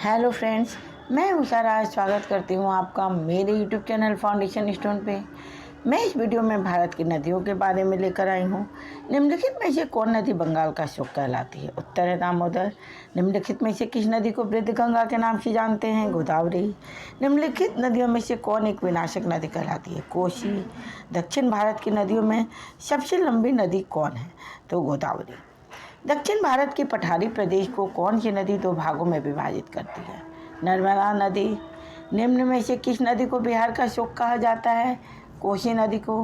Hello friends, मैं उषा राज स्वागत करती हूँ आपका मेरे यूट्यूब चैनल फाउंडेशन स्टोन पे। मैं इस वीडियो में भारत की नदियों के बारे में लेकर आई हूँ। निम्नलिखित में से कौन नदी बंगाल का शुक कहलाती है? उत्तर है दामोदर। निम्नलिखित में से किस नदी को वृद्ध गंगा के नाम से जानते हैं? गोदावरी। निम्नलिखित नदियों में से कौन एक विनाशक नदी कहलाती है? कोसी। दक्षिण भारत की नदियों में सबसे लंबी नदी कौन है? तो गोदावरी। दक्षिण भारत के पठारी प्रदेश को कौन सी नदी दो भागों में विभाजित करती है? नर्मदा नदी। निम्न में से किस नदी को बिहार का शोक कहा जाता है? कोसी नदी को।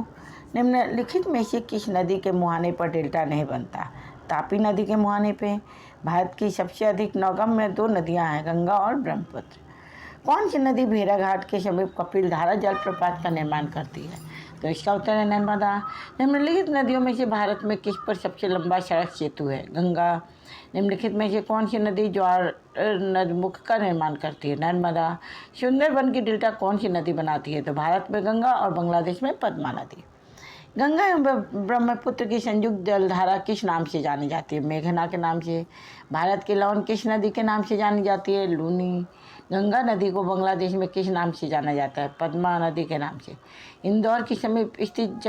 निम्नलिखित में से किस नदी के मुहाने पर डेल्टा नहीं बनता? तापी नदी के मुहाने पे। भारत की सबसे अधिक नौगम में दो नदियां हैं, गंगा और ब्रह्मपुत्र। कौन सी नदी भेड़ाघाट के समीप कपिलधारा जलप्रपात का निर्माण करती है? तो इसका उत्तर है नर्मदा। निम्नलिखित नदियों में से भारत में किस पर सबसे लंबा सड़क सेतु है? गंगा। निम्नलिखित में से कौन सी नदी ज्वार नदमुख का निर्माण करती है? नर्मदा। सुंदरबन की डेल्टा कौन सी नदी बनाती है? तो भारत में गंगा और बांग्लादेश में पद्मा नदी। गंगा एवं ब्रह्मपुत्र की संयुक्त जलधारा किस नाम से जानी जाती है? मेघना के नाम से। भारत की लोन किस नदी के नाम से जानी जाती है? लूनी। गंगा नदी को बांग्लादेश में किस नाम से जाना जाता है? पद्मा नदी के नाम से। इंदौर के समीप स्थित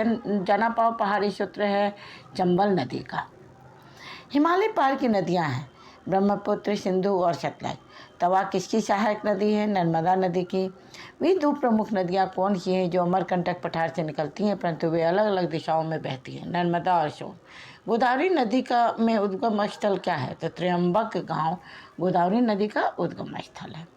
जनापाव पहाड़ी क्षेत्र है चंबल नदी का। हिमालय पार की नदियां हैं ब्रह्मपुत्र, सिंधु और सतलज। तवा किसकी सहायक नदी है? नर्मदा नदी की। वे दो प्रमुख नदियां कौन सी हैं जो अमरकंटक पठार से निकलती हैं परंतु वे अलग अलग दिशाओं में बहती हैं? नर्मदा और सोन। गोदावरी नदी का में उद्गम स्थल क्या है? तो त्र्यंबक गांव गोदावरी नदी का उद्गम स्थल है।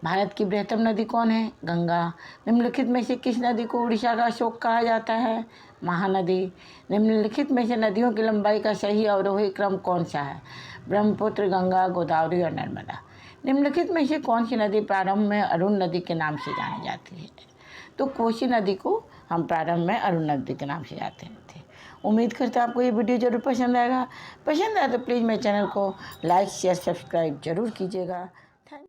भारत की बृहत्तम नदी कौन है? गंगा। निम्नलिखित में से किस नदी को उड़ीसा का शोक कहा जाता है? महानदी। निम्नलिखित में से नदियों की लंबाई का सही अवरोही क्रम कौन सा है? ब्रह्मपुत्र, गंगा, गोदावरी और नर्मदा। निम्नलिखित में से कौन सी नदी प्रारंभ में अरुण नदी के नाम से जानी जाती है? तो कोसी नदी को हम प्रारंभ में अरुण नदी के नाम से जानते थे। उम्मीद करते हैं आपको ये वीडियो जरूर पसंद आएगा। पसंद आए तो प्लीज़ मेरे चैनल को लाइक शेयर सब्सक्राइब जरूर कीजिएगा। थैंक